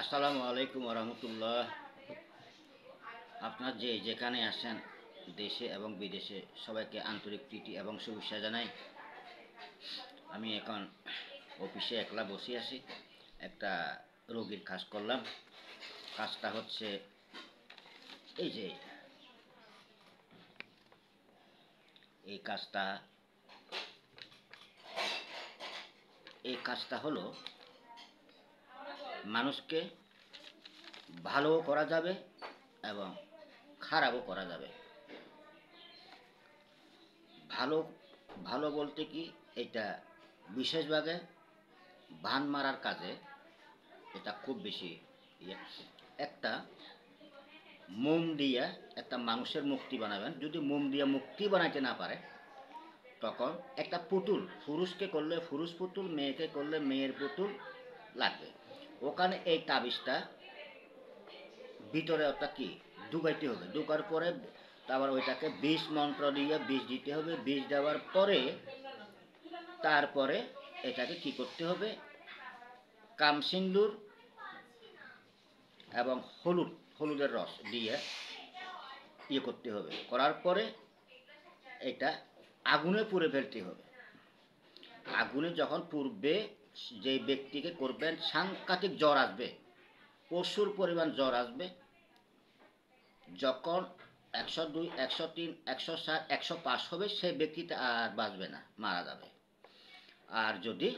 আসসালামু আলাইকুম রহমতুল্লাহ। আপনার যেখানে আসেন দেশে এবং বিদেশে সবাইকে আন্তরিক প্রীতি এবং শুভেচ্ছা জানাই। আমি এখন অফিসে একলা বসে আছি, একটা রোগীর কাজ করলাম। কাজটা হচ্ছে এই যে এই কাজটা এই কাজটা হলো মানুষকে ভালোও করা যাবে এবং খারাপও করা যাবে। ভালো ভালো বলতে কি, এটা বিশেষভাবে ভান মারার কাজে এটা খুব বেশি ইয়ে। একটা মোম দিয়া একটা মানুষের মুক্তি বানাবেন, যদি মোম দিয়া মুক্তি বানাইতে না পারে তখন একটা পুতুল, পুরুষকে করলে পুরুষ পুতুল, মেয়েকে করলে মেয়ের পুতুল লাগবে। ওখানে এই তাবিজটা ভিতরে ওটা কি ঢুকাইতে হবে, ঢুকার পরে তারপর ওইটাকে বিষ মন্ত্র দিয়ে বিষ দিতে হবে। বিষ দেওয়ার পরে তারপরে এটাকে কি করতে হবে, কামসিন্দুর এবং হলুদের রস দিয়ে ইয়ে করতে হবে। করার পরে এটা আগুনে পুড়ে ফেলতে হবে। আগুনে যখন পুড়বে, যে ব্যক্তিকে করবেন সাংঘাতিক জ্বর আসবে, প্রচুর পরিমাণ জ্বর আসবে। যখন 102, 103, 107, 105 হবে, সেই ব্যক্তিটা আর বাঁচবে না, মারা যাবে। আর যদি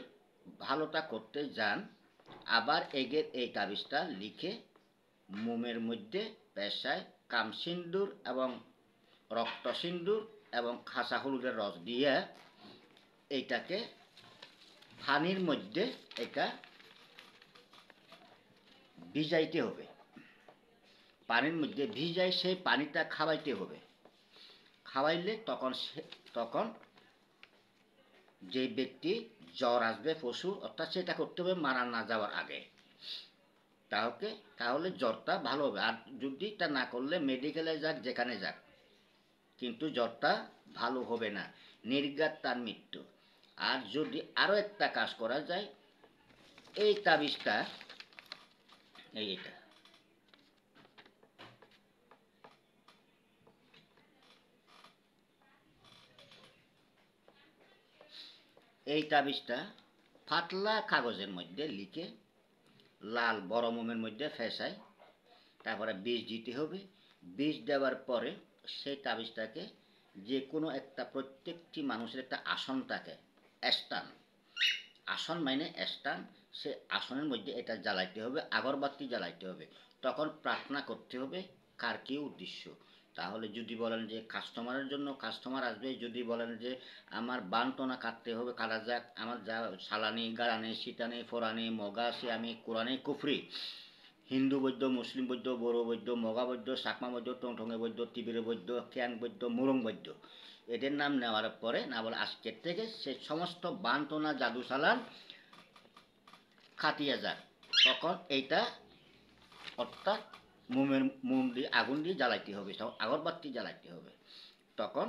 ভালোটা করতে যান, আবার এগের এই তাবিজটা লিখে মোমের মধ্যে পেশায় কামসিন্দুর এবং রক্তসিন্দুর এবং খাসা হলুদের রস দিয়ে এইটাকে পানির মধ্যে এটা ভিজাইতে হবে। পানির মধ্যে ভিজাই সেই পানিটা খাওয়াইতে হবে। খাওয়াইলে তখন যে ব্যক্তি জ্বর আসবে প্রচুর, অর্থাৎ সেটা করতে হবে মারা না যাওয়ার আগে। তাহলে জ্বরটা ভালো হবে। আর যদি তা না করলে মেডিকেলে যাক, যেখানে যাক, কিন্তু জ্বরটা ভালো হবে না, নির্ঘাত তার মৃত্যু। আর যদি আরও একটা কাজ করা যায়, এই তাবিজটা এইটা এই তাবিজটা পাতলা কাগজের মধ্যে লিখে লাল বড় মোমের মধ্যে ফেসায়, তারপরে বীজ দিতে হবে। বীজ দেওয়ার পরে সেই তাবিজটাকে যে কোনো একটা, প্রত্যেকটি মানুষের একটা আসন থাকে, স্থান, আসন মানে স্থান, সে আসনের মধ্যে এটা জ্বালাইতে হবে, আগরবাতি জ্বালাইতে হবে। তখন প্রার্থনা করতে হবে কার কী উদ্দেশ্য। তাহলে যদি বলেন যে কাস্টমারের জন্য, কাস্টমার আসবে। যদি বলেন যে আমার বানটনা কাটতে হবে, কাটা যাক, আমার যা সালানি গারানি সিটানি ফোরানি মগা সে আমি কোরআনে কুফরি, হিন্দু বৈদ্য, মুসলিম বৈদ্য, বড়ো বৈদ্য, মগা বৈদ্য, চাকমা বৈদ্য, টংঠঙে বৈদ্য, তিবিরে বৈদ্য, ক্যাং বৈদ্য, মুরং বৈদ্য, এদের নাম নেওয়ার পরে না বলে আজকের থেকে সে সমস্ত বানটনা জাদু সালান খাটিয়ে যাক। তখন এইটা অর্থাৎ মোম দিয়ে আগুন দিয়ে জ্বালাইতে হবে, সব আগরবাতি জ্বালাইতে হবে। তখন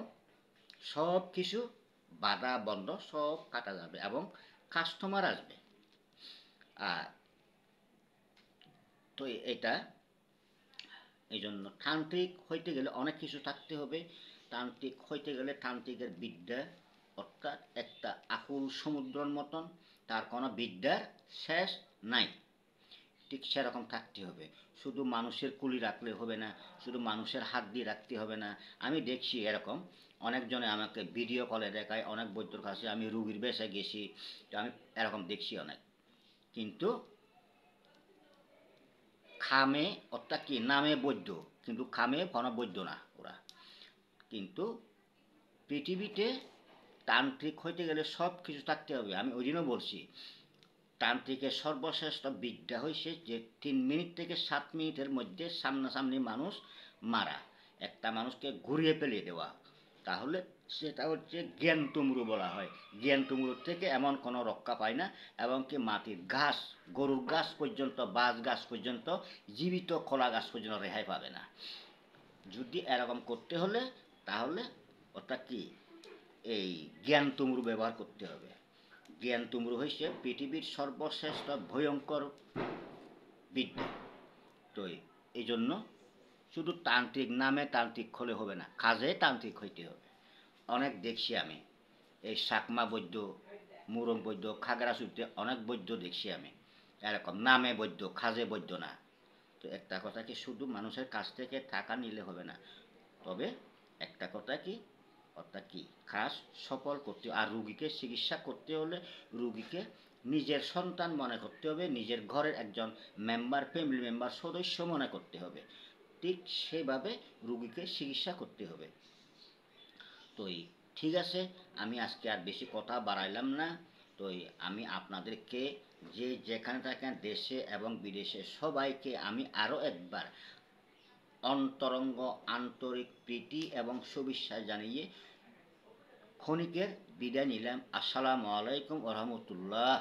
সব কিছু বাধা বন্ধ সব কাটা যাবে এবং কাস্টমার আসবে। আর তো এটা এই জন্য তান্ত্রিক হইতে গেলে অনেক কিছু থাকতে হবে। তান্ত্রিক হইতে গেলে তান্ত্রিকের বিদ্যা, অর্থাৎ একটা আকুল সমুদ্রের মতন, তার কোনো বিদ্যার শেষ নাই, ঠিক সেরকম থাকতে হবে। শুধু মানুষের কুলি রাখলে হবে না, শুধু মানুষের হাত দিয়ে রাখতে হবে না। আমি দেখছি এরকম অনেকজনে আমাকে ভিডিও কলে দেখায়, অনেক বৈদ্যর কাছে আমি রুগীর বেশে গেছি, তো আমি এরকম দেখছি অনেক। কিন্তু খামে, অর্থাৎ কি নামে বৈদ্য, কিন্তু খামে কোনো বৈদ্য না ওরা। কিন্তু পৃথিবীতে তান্ত্রিক হইতে গেলে সব কিছু থাকতে হবে। আমি ওই দিনও বলছি, তান্ত্রিকের সর্বশ্রেষ্ঠ বিদ্যা হয়েছে যে 3 মিনিট থেকে 7 মিনিটের মধ্যে সামনাসামনি মানুষ মারা, একটা মানুষকে ঘুরিয়ে ফেলিয়ে দেওয়া। তাহলে সেটা হচ্ছে জ্ঞান তুমরু বলা হয়। জ্ঞান তুমরুর থেকে এমন কোনো রক্ষা পায় না। এবং কি মাটির ঘাস, গরুর ঘাস পর্যন্ত, বাঁশ গাছ পর্যন্ত, জীবিত কলা গাছ পর্যন্ত রেহাই পাবে না। যদি এরকম করতে হলে তাহলে ওটা কি এই জ্ঞান তুমরু ব্যবহার করতে হবে। জ্ঞান তুমরু হয়েছে পৃথিবীর সর্বশ্রেষ্ঠ ভয়ঙ্কর বিদ্যা। তো এই জন্য শুধু তান্ত্রিক নামে তান্ত্রিক হলে হবে না, কাজে তান্ত্রিক হইতে হবে। অনেক দেখছি আমি, এই সাকমা বৈদ্য, মুরং বৈদ্য, খাগড়াছড়িতে অনেক বৈদ্য দেখছি আমি, এরকম নামে বৈদ্য, কাজে বৈদ্য না। তো একটা কথা কি, শুধু মানুষের কাছ থেকে টাকা নিলে হবে না, তবে একটা কথা কি, অর্থাৎ কি কাজ সফল করতে, আর রুগীকে চিকিৎসা করতে হলে রুগীকে নিজের সন্তান মনে করতে হবে, নিজের ঘরের একজন মেম্বার, ফ্যামিলি মেম্বার, সদস্য মনে করতে হবে। ঠিক সেভাবে রুগীকে চিকিৎসা করতে হবে। তো ঠিক আছে, আমি আজকে আর বেশি কথা বাড়াইলাম না। তো আমি আপনাদেরকে যে যেখানে থাকেন দেশে এবং বিদেশে সবাইকে আমি আরও একবার অন্তরঙ্গ আন্তরিক প্রীতি এবং শুভেচ্ছা জানিয়ে ক্ষণিকের বিদায় নিলাম। আসসালামু আলাইকুম ওয়া রাহমাতুল্লাহ।